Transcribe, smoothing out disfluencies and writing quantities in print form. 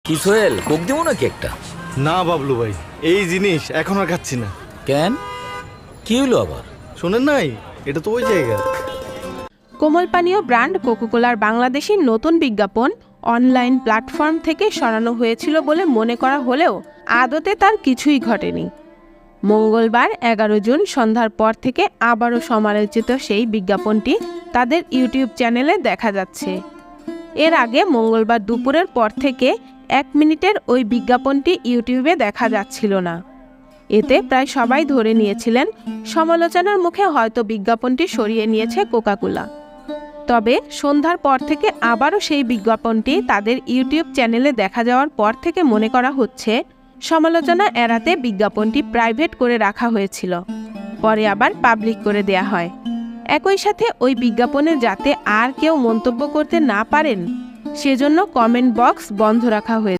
কি সোহেল, কোক দেবো নাকি একটা? না বাবলু ভাই, এই জিনিস এখন আর খাচ্ছি না। কেন, কি হলো আবার? শোনেন নাই, এটা তো ওই জায়গা। কোমল পানীয় ব্র্যান্ড কোকাকোলার বাংলাদেশি নতুন বিজ্ঞাপন অনলাইন প্ল্যাটফর্ম থেকে সরানো হয়েছিল বলে মনে করা হলেও আদতে তার কিছুই ঘটেনি। মঙ্গলবার 11 জুন সন্ধ্যার পর থেকে আবারও সমালোচিত সেই বিজ্ঞাপনটি তাদের ইউটিউব চ্যানেলে দেখা যাচ্ছে। এর আগে মঙ্গলবার দুপুরের পর থেকে 1 মিনিটের ওই বিজ্ঞাপনটি ইউটিউবে দেখা যাচ্ছিল না। এতে প্রায় সবাই ধরে নিয়েছিলেন সমালোচনার মুখে হয়তো বিজ্ঞাপনটি সরিয়ে নিয়েছে কোকাকোলা। তবে সন্ধ্যার পর থেকে আবারও সেই বিজ্ঞাপনটি তাদের ইউটিউব চ্যানেলে দেখা যাওয়ার পর থেকে মনে করা হচ্ছে সমালোচনা এড়াতে বিজ্ঞাপনটি প্রাইভেট করে রাখা হয়েছিল, পরে আবার পাবলিক করে দেয়া হয়। একই সাথে ওই বিজ্ঞাপনে যাতে আর কেউ মন্তব্য করতে না পারেন সেজন্য কমেন্ট বক্স বন্ধ রাখা হয়েছে।